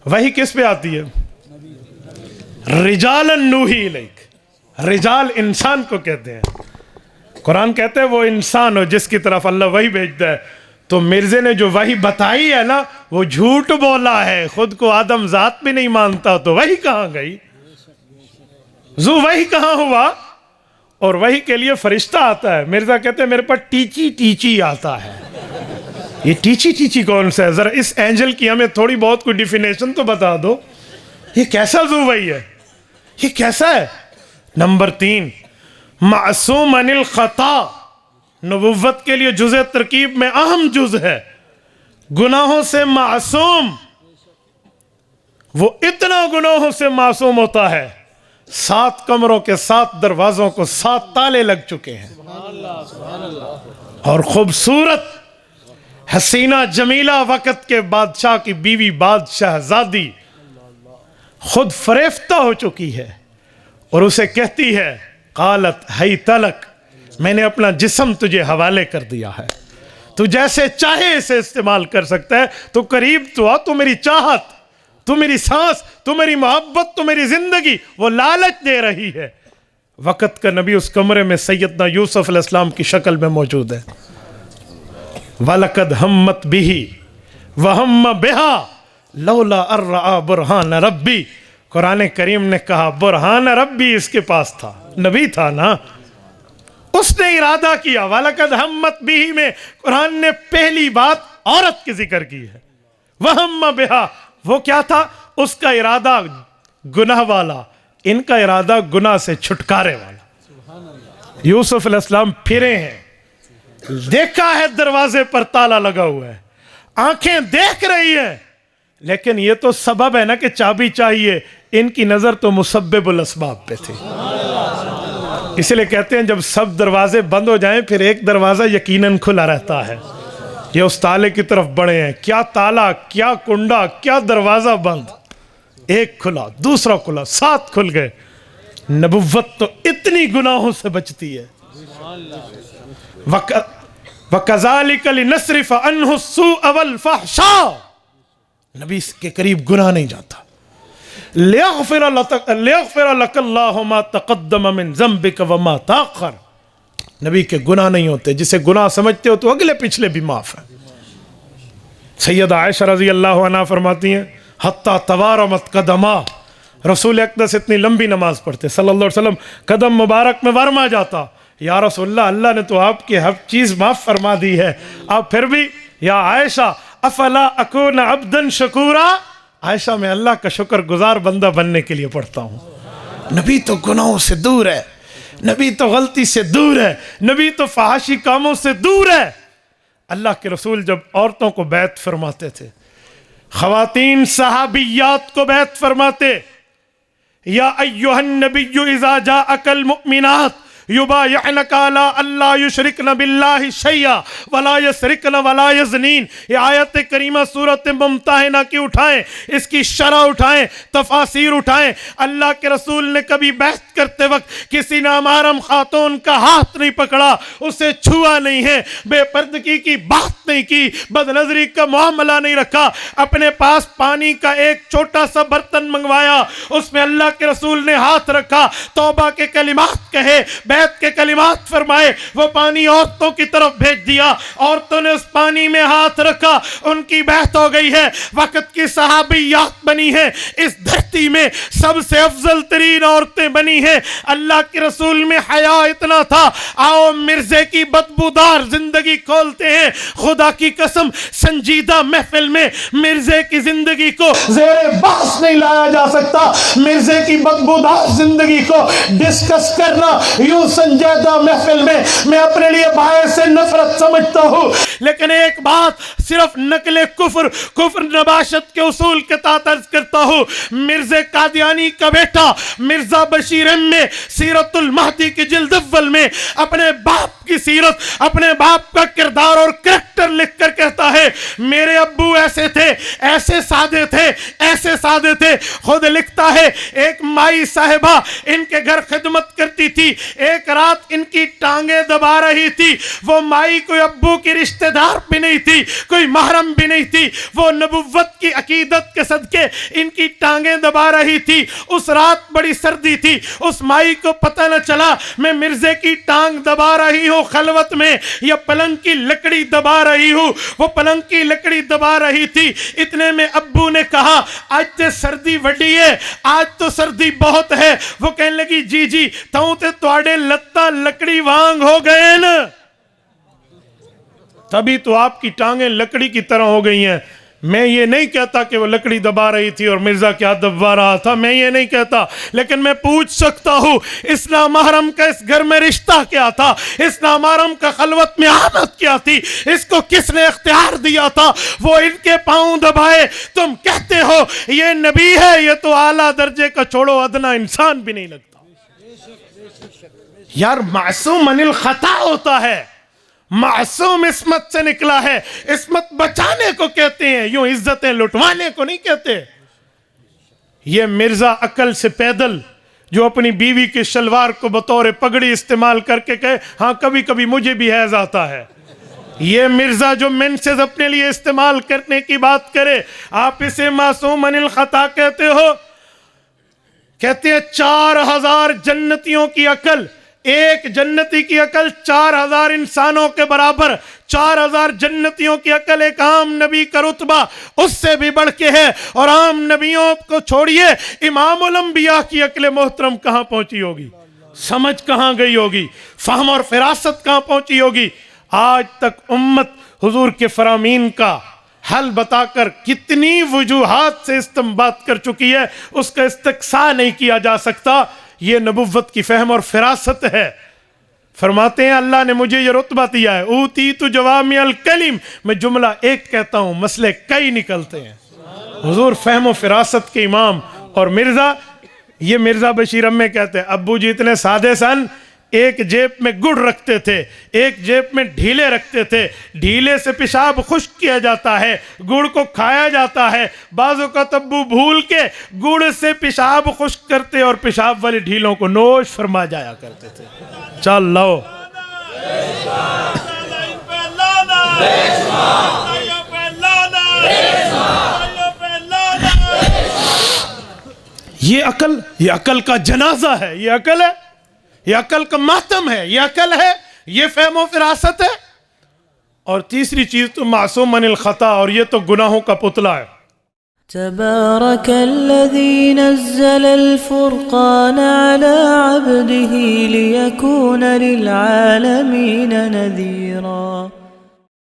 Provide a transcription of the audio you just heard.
وحی کس پہ آتی ہے؟ رجالا نوحی الیک، رجال انسان کو کہتے ہیں. قرآن کہتے ہیں وہ انسان ہو جس کی طرف اللہ وحی بھیجتا ہے. تو مرزے نے جو وحی بتائی ہے نا وہ جھوٹ بولا ہے، خود کو آدم ذات بھی نہیں مانتا، تو وحی کہاں گئی؟ ذو وحی کہاں ہوا؟ اور وحی کے لیے فرشتہ آتا ہے. مرزا کہتے ہیں میرے پاس ٹیچی ٹیچی آتا ہے. یہ ٹیچی ٹیچی کون سا ہے؟ ذرا اس اینجل کی ہمیں تھوڑی بہت کوئی ڈیفینیشن تو بتا دو. یہ کیسا ذو وحی ہے؟ یہ کیسا ہے؟ نمبر 3، معصوم عن الخطا. نبوت کے لیے جزء ترکیب میں اہم جز ہے. گناہوں سے معصوم، وہ اتنا گناہوں سے معصوم ہوتا ہے 7 کمروں کے 7 دروازوں کو 7 تالے لگ چکے ہیں. اور خوبصورت حسینہ جمیلہ وقت کے بادشاہ کی بیوی بادشاہ زادی خود فریفتہ ہو چکی ہے اور اسے کہتی ہے قالت ہیت لک، میں نے اپنا جسم تجھے حوالے کر دیا ہے، تو جیسے چاہے اسے استعمال کر سکتا ہے. تو قریب تو آ، تو میری چاہت، تو میری سانس، تو میری محبت، تو میری زندگی وہ لالچ دے رہی ہے. وقت کا نبی اس کمرے میں سیدنا یوسف علیہ السلام کی شکل میں موجود ہے. وَلَقَدْ هَمَّتْ بِهِ وَهَمَّ بِهَا لَوْلَا أَن رَّأَىٰ بُرْهَانَ رَبِّي. قرآن کریم نے کہا برہان ربی اس کے پاس تھا، نبی تھا نا، اس نے ارادہ کیا. وَلَقَدْ هَمَّتْ بِهِ میں قرآن نے پہلی بات عورت کی ذکر کی ہے. وَهَمَّ بِهَا وہ کیا تھا؟ اس کا ارادہ گناہ والا، ان کا ارادہ گناہ سے چھٹکارے والا. یوسف علیہ السلام پھرے ہیں، دیکھا ہے دروازے پر تالا لگا ہوا ہے، آنکھیں دیکھ رہی ہیں، لیکن یہ تو سبب ہے نا کہ چابی چاہیے. ان کی نظر تو مسبب الاسباب پہ تھی. اس لیے کہتے ہیں جب سب دروازے بند ہو جائیں پھر ایک دروازہ یقیناً کھلا رہتا ہے. یہ اس تالے کی طرف بڑھے ہیں، کیا تالا، کیا کنڈا، کیا دروازہ بند، ایک کھلا، دوسرا کھلا، 7 کھل گئے. نبوت تو اتنی گناہوں سے بچتی ہے. وَكَذَلِكَ لِنَصْرِفَ عَنْهُ السُّوءَ وَالْفَحْشَاءَ. نبی کے قریب گناہ نہیں جاتا. لِيَغْفِرَ لَكَ اللَّهُ مَا تَقَدَّمَ مِنْ ذَنْبِكَ وَمَا تَأَخَّرَ. نبی کے گناہ نہیں ہوتے. جسے گناہ سمجھتے ہو تو اگلے پچھلے بھی معاف ہیں. سیدہ عائشہ رضی اللہ عنہ فرماتی ہیں حتیٰ توارمت قدما، رسول اقدس اتنی لمبی نماز پڑھتے صلی اللہ علیہ وسلم، قدم مبارک میں ورم آ جاتا. یا رسول اللہ، اللہ نے تو آپ کی ہر چیز معاف فرما دی ہے، آپ پھر بھی یا عائشہ افلا اکون عبدا شکورا. عائشہ میں اللہ کا شکر گزار بندہ بننے کے لیے پڑھتا ہوں. نبی تو گناہوں سے دور ہے، نبی تو غلطی سے دور ہے، نبی تو فحاشی کاموں سے دور ہے. اللہ کے رسول جب عورتوں کو بیعت فرماتے تھے، خواتین صحابیات کو بیعت فرماتے، یا ایھا النبی اذا جاءک المؤمنات یبایعنک علی الا یشرکن باللہ شیئا ولا یسرقن ولا یزنین. یہ آیت کریمہ سورۃ ممتحنہ کی اٹھائیں، اس کی شرح اٹھائیں، تفاسیر اٹھائیں. اللہ کے رسول نے کبھی بیعت کرتے وقت کسی نامحرم خاتون کا ہاتھ نہیں پکڑا، اسے چھوا نہیں ہے، بے پردگی کی بات نہیں کی، بد نظری کا معاملہ نہیں رکھا. اپنے پاس پانی کا ایک چھوٹا سا برتن منگوایا، اس میں اللہ کے رسول نے ہاتھ رکھا، توبہ کے کلمات کہے، بیعت کے کلمات فرمائے، وہ پانی عورتوں کی طرف بھیج دیا. عورتوں نے اس پانی میں ہاتھ رکھا، ان کی بیعت ہو گئی ہے، وقت کی صحابیات بنی ہیں، اس دھرتی میں سب سے افضل ترین عورتیں بنی ہیں. اللہ کے رسول میں حیا اتنا تھا. آؤ مرزے کی بدبودار زندگی کھولتے ہیں. خدا کی قسم سنجیدہ محفل میں مرزے کی زندگی کو زیر بحث نہیں لایا جا سکتا. مرزے کی بدبودار زندگی کو ڈسکس کرنا یوں سنجیدہ محفل میں اپنے لیے باعث نفرت سمجھتا ہوں. لیکن ایک بات صرف نقل کفر نباشت کے اصول کے تحت عرض کرتا ہوں. مرزا قادیانی کا بیٹا مرزا بشیر میں سیرت المہدی کی جلد اول میں اپنے باپ کی سیرت، اپنے باپ کا کردار اور کریکٹر لکھ کر کہتا ہے میرے ابو ایسے تھے، ایسے سادے تھے، ایسے سادے تھے. خود لکھتا ہے ایک مائی صاحبہ ان کے گھر خدمت کرتی تھی. ایک رات ان کی ٹانگیں دبا رہی تھی. وہ مائی کوئی ابو کی رشتہ دار بھی نہیں تھی, کوئی محرم بھی نہیں تھی, وہ نبوت کی عقیدت کے صدقے ان کی ٹانگیں دبا رہی تھی. اس رات بڑی سردی تھی, اس مائی کو پتہ نہ چلا میں مرزے کی ٹانگ دبا رہی ہوں خلوت میں یا پلنگ کی لکڑی دبا رہی ہوں. وہ پلنگ کی لکڑی دبا رہی تھی. اتنے میں ابو نے کہا آج تے سردی وڈی ہے, آج تو سردی بہت ہے. وہ کہنے لگی جی جی تاؤں تے تواڈے لتا لکڑی وانگ ہو گئے نا, تبھی تو آپ کی ٹانگیں لکڑی کی طرح ہو گئی ہیں. میں یہ نہیں کہتا کہ وہ لکڑی دبا رہی تھی اور مرزا کیا دبا رہا تھا, میں یہ نہیں کہتا, لیکن میں پوچھ سکتا ہوں اس نامحرم کا اس گھر میں رشتہ کیا تھا, اس نامحرم کا خلوت میں آمد کیا تھی, اس کو کس نے اختیار دیا تھا؟ وہ ان کے پاؤں دبائے, تم کہتے ہو یہ نبی ہے, یہ تو اعلیٰ درجے کا چھوڑو ادنا انسان بھی نہیں لگتا. یار معصوم من الخطا ہوتا ہے, معصوم عصمت سے نکلا ہے. عصمت بچانے کو کہتے ہیں, یوں عزتیں لٹوانے کو نہیں کہتے. یہ مرزا عقل سے پیدل جو اپنی بیوی کے شلوار کو بطور پگڑی استعمال کر کے کہے ہاں کبھی کبھی مجھے بھی حیض آتا ہے. یہ مرزا جو منسز اپنے لیے استعمال کرنے کی بات کرے, آپ اسے معصوم من الخطا کہتے ہو. کہتے ہیں 4000 جنتیوں کی عقل, ایک جنتی کی عقل 4000 انسانوں کے برابر. 4000 جنتیوں کی عقل ایک عام نبی کا رتبہ اس سے بھی بڑھ کے ہے. اور عام نبیوں کو چھوڑیے, امام الانبیاء کی عقل محترم کہاں پہنچی ہوگی, سمجھ کہاں گئی ہوگی, فہم اور فراست کہاں پہنچی ہوگی. آج تک امت حضور کے فرامین کا حل بتا کر کتنی وجوہات سے استنباط کر چکی ہے, اس کا استقصاء نہیں کیا جا سکتا. یہ نبوت کی فہم اور فراست ہے. فرماتے ہیں اللہ نے مجھے یہ رتبہ دیا ہے, اوتیت جوامع الکلم, میں جملہ ایک کہتا ہوں مسئلے کئی نکلتے ہیں. حضور فہم و فراست کے امام. اور مرزا, یہ مرزا بشیر امی کہتے ہیں ابو جی اتنے سادے سن, ایک جیب میں گڑ رکھتے تھے, ایک جیب میں ڈھیلے رکھتے تھے. ڈھیلے سے پیشاب خشک کیا جاتا ہے, گڑ کو کھایا جاتا ہے. بعضوں کا ابو بھول کے گڑ سے پیشاب خشک کرتے اور پیشاب والی ڈھیلوں کو نوش فرما جایا کرتے تھے. چل لو یہ عقل کا جنازہ ہے, یہ عقل ہے, یہ عقل کا ماتم ہے, یہ عقل ہے, یہ فہم و فراست ہے. اور تیسری چیز تو معصوم من الخطا, اور یہ تو گناہوں کا پتلا ہے. تبارك الذي نزل الفرقان على عبده ليكون للعالمين نذيرا.